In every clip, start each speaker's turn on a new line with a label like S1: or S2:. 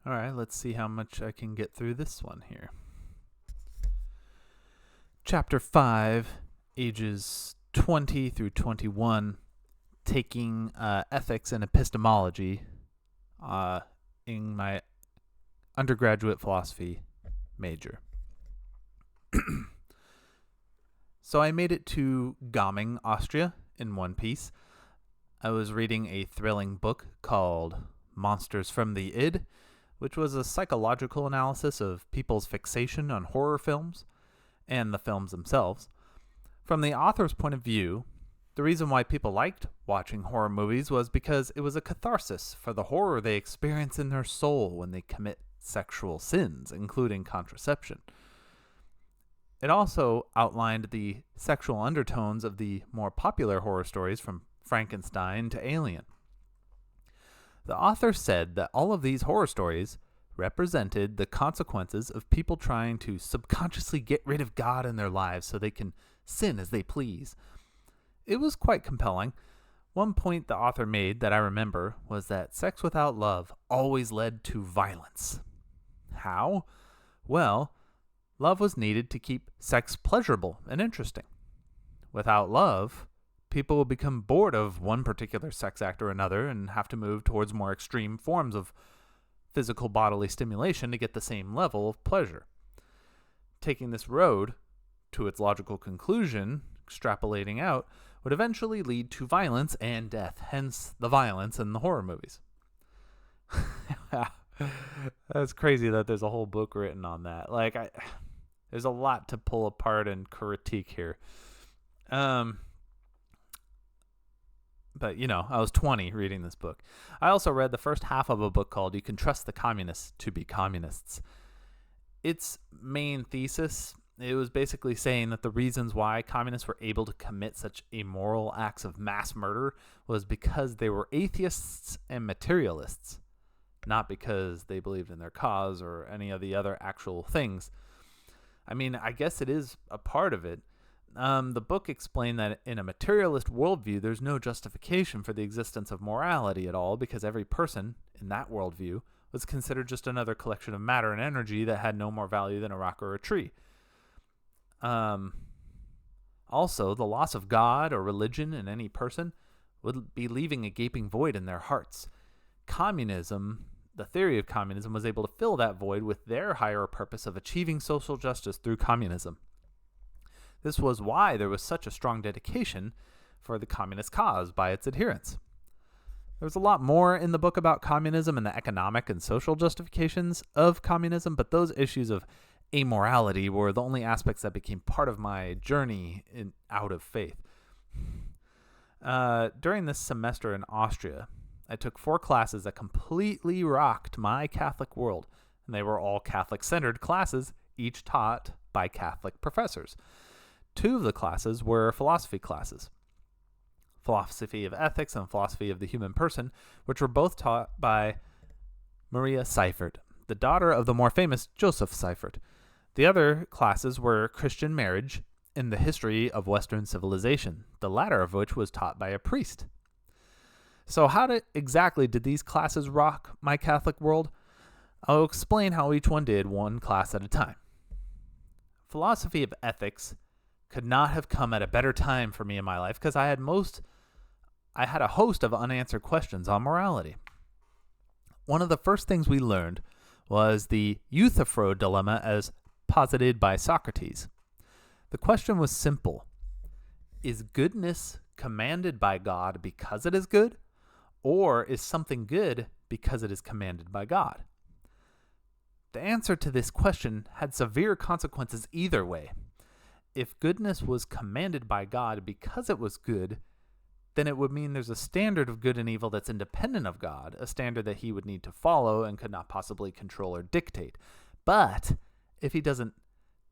S1: All right, let's see how much I can get through this one here. Chapter 5, ages 20 through 21, taking ethics and epistemology in my undergraduate philosophy major. So I made it to Gaming, Austria in one piece. I was reading a thrilling book called Monsters from the Id, which was a psychological analysis of people's fixation on horror films and the films themselves. From the author's point of view, the reason why people liked watching horror movies was because it was a catharsis for the horror they experience in their soul when they commit sexual sins, including contraception. It also outlined the sexual undertones of the more popular horror stories from Frankenstein to Alien. The author said that all of these horror stories represented the consequences of people trying to subconsciously get rid of God in their lives so they can sin as they please. It was quite compelling. One point the author made that I remember was that sex without love always led to violence. How? Well, love was needed to keep sex pleasurable and interesting. Without love, people will become bored of one particular sex act or another and have to move towards more extreme forms of physical bodily stimulation to get the same level of pleasure. Taking this road to its logical conclusion, extrapolating out, would eventually lead to violence and death, hence the violence in the horror movies. That's crazy that there's a whole book written on that. There's a lot to pull apart and critique here. But, I was 20 reading this book. I also read the first half of a book called You Can Trust the Communists to Be Communists. Its main thesis, it was basically saying that the reasons why communists were able to commit such immoral acts of mass murder was because they were atheists and materialists, not because they believed in their cause or any of the other actual things. I mean, I guess it is a part of it. The book explained that in a materialist worldview, there's no justification for the existence of morality at all because every person in that worldview was considered just another collection of matter and energy that had no more value than a rock or a tree. Also, the loss of God or religion in any person would be leaving a gaping void in their hearts. Communism, the theory of communism, was able to fill that void with their higher purpose of achieving social justice through communism. This was why there was such a strong dedication for the communist cause by its adherents. There was a lot more in the book about communism and the economic and social justifications of communism, but those issues of amorality were the only aspects that became part of my journey out of faith. During this semester in Austria, I took 4 classes that completely rocked my Catholic world, and they were all Catholic-centered classes, each taught by Catholic professors. 2 of the classes were philosophy classes, philosophy of ethics and philosophy of the human person, which were both taught by Maria Seifert, the daughter of the more famous Joseph Seifert. The other classes were Christian marriage and the history of Western civilization, the latter of which was taught by a priest. So how exactly did these classes rock my Catholic world? I'll explain how each one did, one class at a time. Philosophy of ethics could not have come at a better time for me in my life because I had a host of unanswered questions on morality. One of the first things we learned was the Euthyphro dilemma as posited by Socrates. The question was simple. Is goodness commanded by God because it is good, or is something good because it is commanded by God? The answer to this question had severe consequences either way. If goodness was commanded by God because it was good, then it would mean there's a standard of good and evil that's independent of God, a standard that he would need to follow and could not possibly control or dictate. But if he doesn't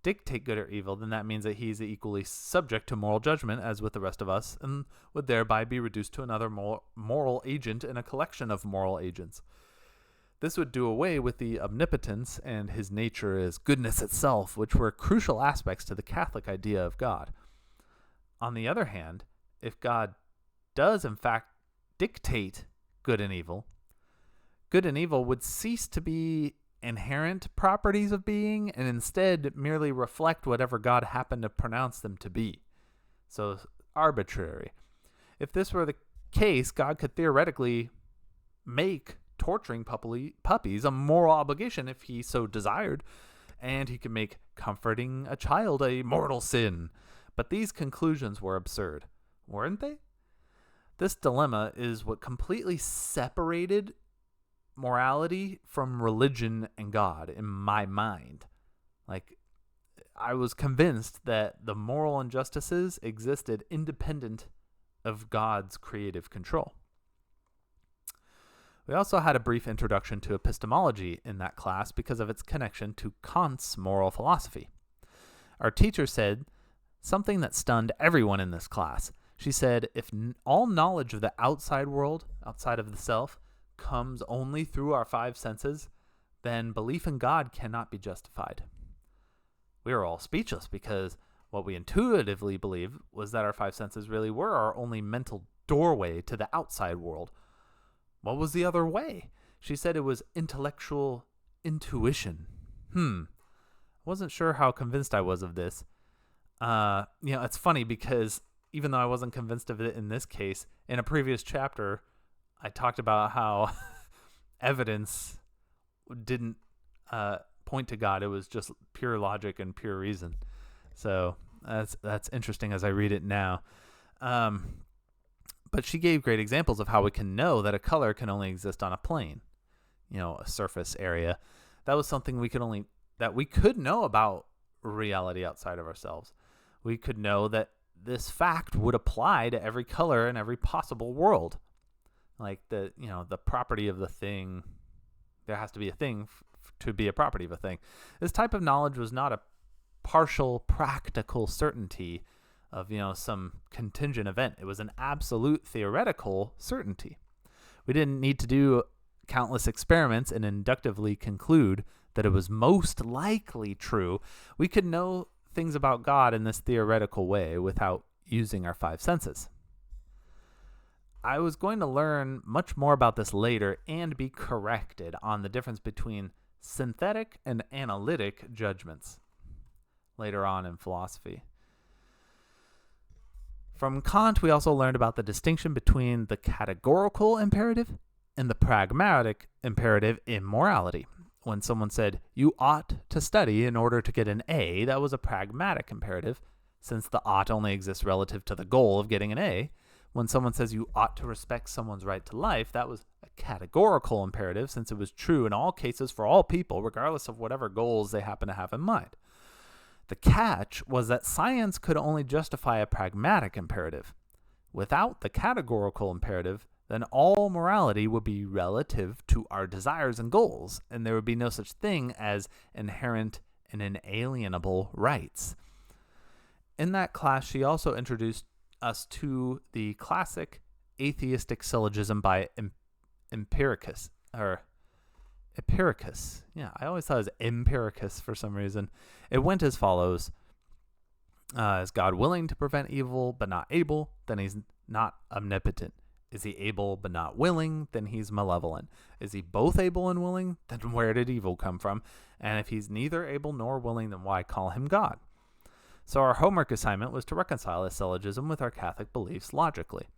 S1: dictate good or evil, then that means that he's equally subject to moral judgment as with the rest of us, and would thereby be reduced to another moral agent in a collection of moral agents. This would do away with the omnipotence and his nature as goodness itself, which were crucial aspects to the Catholic idea of God. On the other hand, if God does in fact dictate good and evil, good and evil would cease to be inherent properties of being and instead merely reflect whatever God happened to pronounce them to be. So arbitrary. If this were the case, God could theoretically make torturing puppies a moral obligation if he so desired, and he could make comforting a child a mortal sin. But these conclusions were absurd, weren't they? This dilemma is what completely separated morality from religion and God in my mind. Like, I was convinced that the moral injustices existed independent of God's creative control. We also had a brief introduction to epistemology in that class because of its connection to Kant's moral philosophy. Our teacher said something that stunned everyone in this class. She said, if all knowledge of the outside world, outside of the self, comes only through our five senses, then belief in God cannot be justified. We were all speechless because what we intuitively believed was that our five senses really were our only mental doorway to the outside world. What was the other way? She said it was intellectual intuition. Wasn't sure how convinced I was of this. It's funny because even though I wasn't convinced of it in this case, in a previous chapter, I talked about how evidence didn't point to God. It was just pure logic and pure reason. So that's interesting as I read it now. But she gave great examples of how we can know that a color can only exist on a plane, a surface area. That was something we could know about reality outside of ourselves. We could know that this fact would apply to every color in every possible world. Like the property of the thing, there has to be a thing to be a property of a thing. This type of knowledge was not a partial practical certainty of, some contingent event. It was an absolute theoretical certainty. We didn't need to do countless experiments and inductively conclude that it was most likely true. We could know things about God in this theoretical way without using our five senses. I was going to learn much more about this later and be corrected on the difference between synthetic and analytic judgments later on in philosophy. From Kant, we also learned about the distinction between the categorical imperative and the pragmatic imperative in morality. When someone said, you ought to study in order to get an A, that was a pragmatic imperative, since the ought only exists relative to the goal of getting an A. When someone says you ought to respect someone's right to life, that was a categorical imperative, since it was true in all cases for all people, regardless of whatever goals they happen to have in mind. The catch was that science could only justify a pragmatic imperative. Without the categorical imperative, then all morality would be relative to our desires and goals, and there would be no such thing as inherent and inalienable rights. In that class, she also introduced us to the classic atheistic syllogism by Empiricus. Yeah, I always thought it was Empiricus for some reason. It went as follows. Is God willing to prevent evil but not able? Then he's not omnipotent. Is he able but not willing? Then he's malevolent. Is he both able and willing? Then where did evil come from? And if he's neither able nor willing, then why call him God? So our homework assignment was to reconcile this syllogism with our Catholic beliefs logically.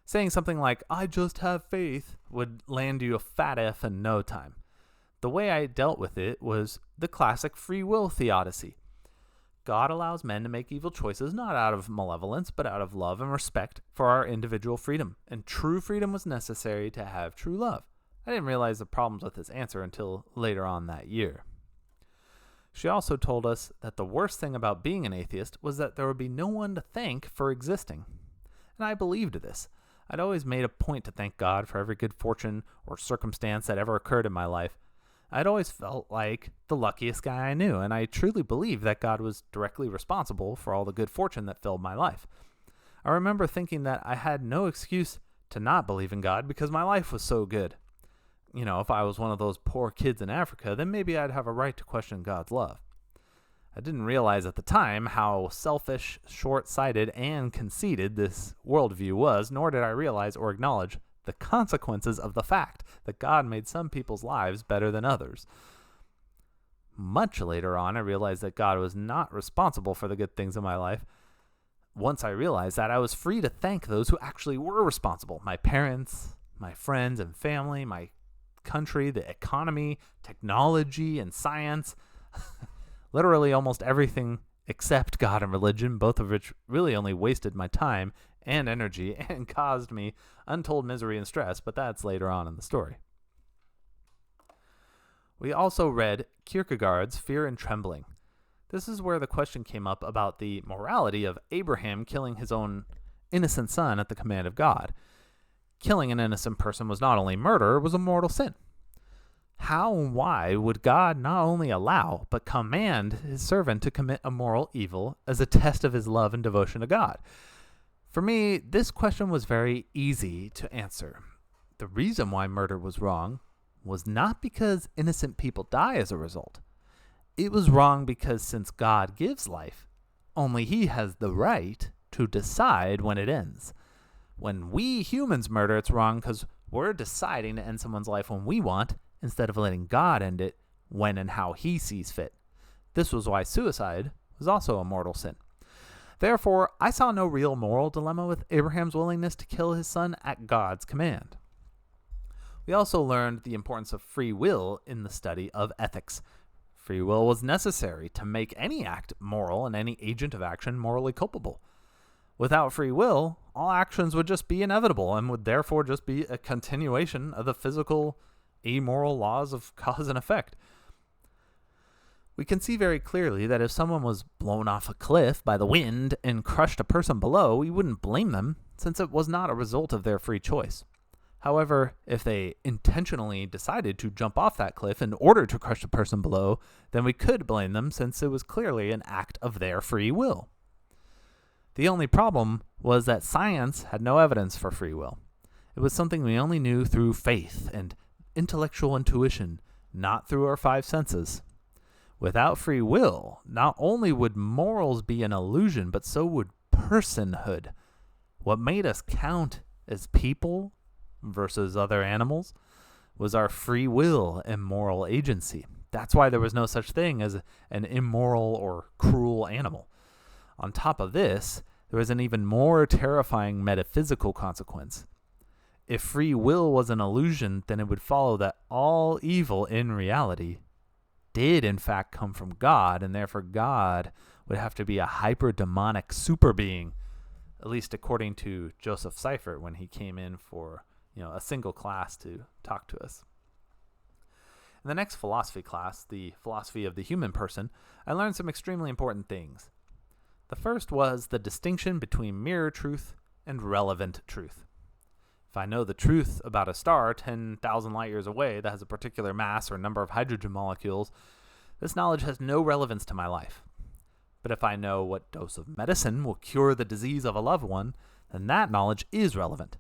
S1: Saying something like, I just have faith, would land you a fat F in no time. The way I dealt with it was the classic free will theodicy. God allows men to make evil choices not out of malevolence, but out of love and respect for our individual freedom. And true freedom was necessary to have true love. I didn't realize the problems with this answer until later on that year. She also told us that the worst thing about being an atheist was that there would be no one to thank for existing. And I believed this. I'd always made a point to thank God for every good fortune or circumstance that ever occurred in my life. I'd always felt like the luckiest guy I knew, and I truly believed that God was directly responsible for all the good fortune that filled my life. I remember thinking that I had no excuse to not believe in God because my life was so good. If I was one of those poor kids in Africa, then maybe I'd have a right to question God's love. I didn't realize at the time how selfish, short-sighted, and conceited this worldview was, nor did I realize or acknowledge the consequences of the fact that God made some people's lives better than others. Much later on, I realized that God was not responsible for the good things in my life. Once I realized that, I was free to thank those who actually were responsible. My parents, my friends and family, my country, the economy, technology, and science. Literally almost everything except God and religion, both of which really only wasted my time and energy and caused me untold misery and stress, but that's later on in the story. We also read Kierkegaard's Fear and Trembling. This is where the question came up about the morality of Abraham killing his own innocent son at the command of God. Killing an innocent person was not only murder, it was a mortal sin. How and why would God not only allow, but command his servant to commit a moral evil as a test of his love and devotion to God? For me, this question was very easy to answer. The reason why murder was wrong was not because innocent people die as a result. It was wrong because since God gives life, only he has the right to decide when it ends. When we humans murder, it's wrong because we're deciding to end someone's life when we want, instead of letting God end it when and how he sees fit. This was why suicide was also a mortal sin. Therefore, I saw no real moral dilemma with Abraham's willingness to kill his son at God's command. We also learned the importance of free will in the study of ethics. Free will was necessary to make any act moral and any agent of action morally culpable. Without free will, all actions would just be inevitable and would therefore just be a continuation of the physical, amoral laws of cause and effect. We can see very clearly that if someone was blown off a cliff by the wind and crushed a person below, we wouldn't blame them, since it was not a result of their free choice. However, if they intentionally decided to jump off that cliff in order to crush the person below, then we could blame them, since it was clearly an act of their free will. The only problem was that science had no evidence for free will. It was something we only knew through faith and intellectual intuition, not through our five senses. Without free will, not only would morals be an illusion, but so would personhood. What made us count as people versus other animals was our free will and moral agency. That's why there was no such thing as an immoral or cruel animal. On top of this, there was an even more terrifying metaphysical consequence. If free will was an illusion, then it would follow that all evil in reality did in fact come from God, and therefore God would have to be a hyper-demonic super being, at least according to Joseph Seifert when he came in for a single class to talk to us. In the next philosophy class, the philosophy of the human person, I learned some extremely important things. The first was the distinction between mere truth and relevant truth. If I know the truth about a star 10,000 light years away that has a particular mass or number of hydrogen molecules, this knowledge has no relevance to my life. But if I know what dose of medicine will cure the disease of a loved one, then that knowledge is relevant.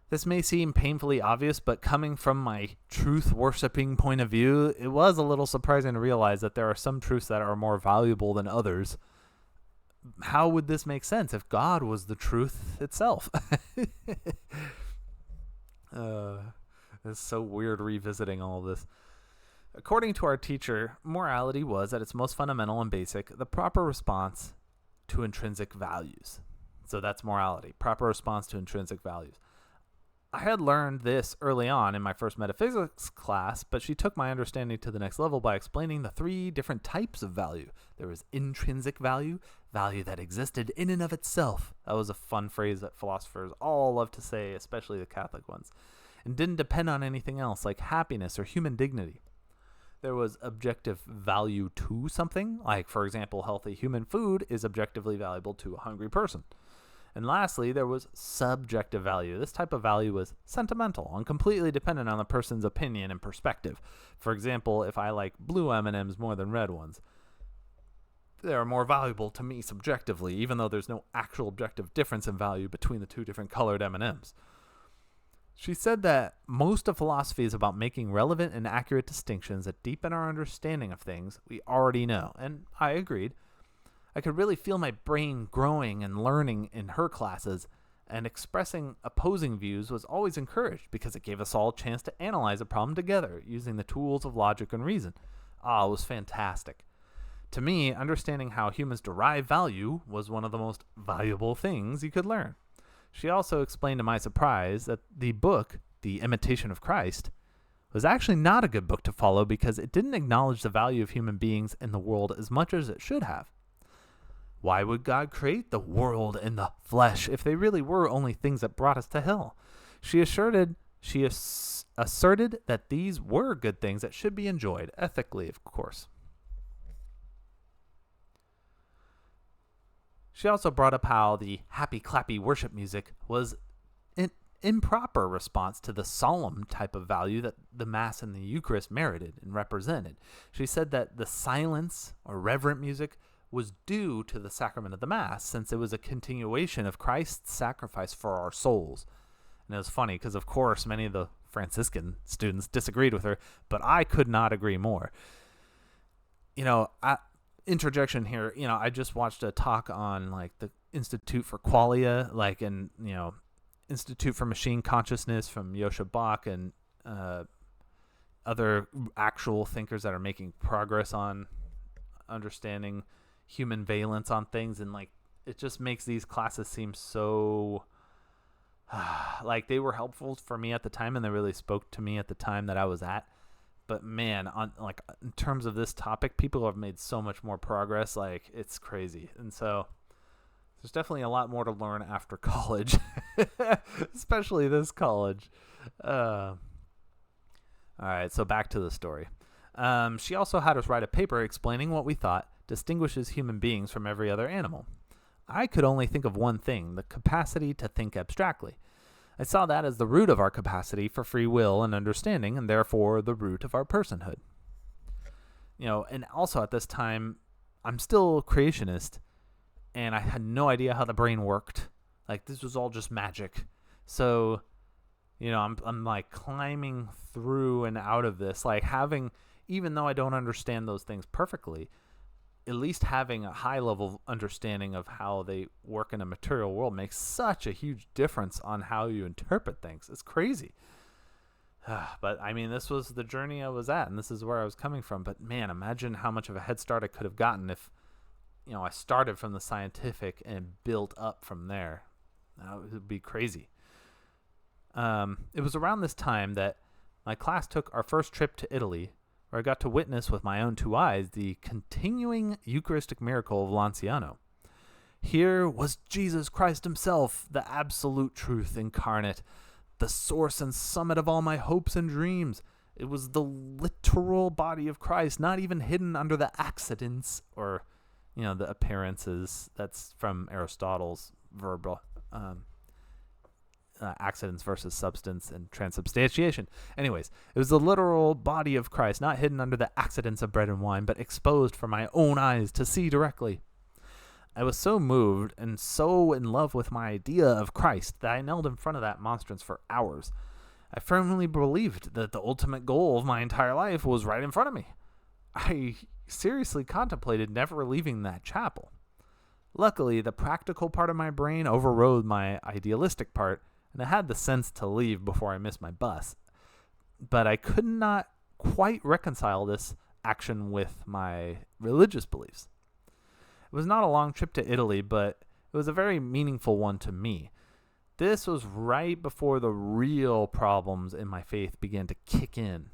S1: This may seem painfully obvious, but coming from my truth-worshipping point of view, it was a little surprising to realize that there are some truths that are more valuable than others. How would this make sense if God was the truth itself? It's so weird revisiting all of this. According to our teacher, morality was, at its most fundamental and basic, the proper response to intrinsic values. So that's morality, proper response to intrinsic values. I had learned this early on in my first metaphysics class, but she took my understanding to the next level by explaining the three different types of value. There was intrinsic value, value that existed in and of itself. That was a fun phrase that philosophers all love to say, especially the Catholic ones, and didn't depend on anything else like happiness or human dignity. There was objective value to something, like, for example, healthy human food is objectively valuable to a hungry person. And lastly, there was subjective value. This type of value was sentimental and completely dependent on the person's opinion and perspective. For example, if I like blue M&Ms more than red ones, they are more valuable to me subjectively, even though there's no actual objective difference in value between the two different colored M&Ms. She said that most of philosophy is about making relevant and accurate distinctions that deepen our understanding of things we already know, and I agreed. I could really feel my brain growing and learning in her classes, and expressing opposing views was always encouraged because it gave us all a chance to analyze a problem together using the tools of logic and reason. It was fantastic. To me, understanding how humans derive value was one of the most valuable things you could learn. She also explained to my surprise that the book, The Imitation of Christ, was actually not a good book to follow because it didn't acknowledge the value of human beings in the world as much as it should have. Why would God create the world and the flesh if they really were only things that brought us to hell? She asserted that these were good things that should be enjoyed, ethically, of course. She also brought up how the happy clappy worship music was an improper response to the solemn type of value that the Mass and the Eucharist merited and represented. She said that the silence or reverent music was due to the sacrament of the Mass, since it was a continuation of Christ's sacrifice for our souls. And it was funny because, of course, many of the Franciscan students disagreed with her, but I could not agree more. Interjection here, I just watched a talk on like the Institute for Qualia, Institute for Machine Consciousness from Yosha Bach and other actual thinkers that are making progress on understanding human valence on things, and like it just makes these classes seem so like they were helpful for me at the time and they really spoke to me at the time that I was at. But man, in terms of this topic, people have made so much more progress. Like, it's crazy. And so there's definitely a lot more to learn after college, especially this college. All right, so back to the story. She also had us write a paper explaining what we thought distinguishes human beings from every other animal. I could only think of one thing: the capacity to think abstractly. I saw that as the root of our capacity for free will and understanding, and therefore the root of our personhood. And also at this time, I'm still a creationist, and I had no idea how the brain worked. Like, this was all just magic. So, I'm like climbing through and out of this, like even though I don't understand those things perfectly, at least having a high level understanding of how they work in a material world makes such a huge difference on how you interpret things. It's crazy. But I mean, this was the journey I was at, and this is where I was coming from. But man, imagine how much of a head start I could have gotten if, I started from the scientific and built up from there. It would be crazy. It was around this time that my class took our first trip to Italy, where I got to witness with my own two eyes the continuing Eucharistic miracle of Lanciano. Here was Jesus Christ himself, the absolute truth incarnate, the source and summit of all my hopes and dreams. It was the literal body of Christ, not even hidden under the accidents or, the appearances. That's from Aristotle's verbal accidents versus substance and transubstantiation. Anyways, it was the literal body of Christ, not hidden under the accidents of bread and wine, but exposed for my own eyes to see directly. I was so moved and so in love with my idea of Christ that I knelt in front of that monstrance for hours. I firmly believed that the ultimate goal of my entire life was right in front of me. I seriously contemplated never leaving that chapel. Luckily, the practical part of my brain overrode my idealistic part, and I had the sense to leave before I missed my bus. But I could not quite reconcile this action with my religious beliefs. It was not a long trip to Italy, but it was a very meaningful one to me. This was right before the real problems in my faith began to kick in.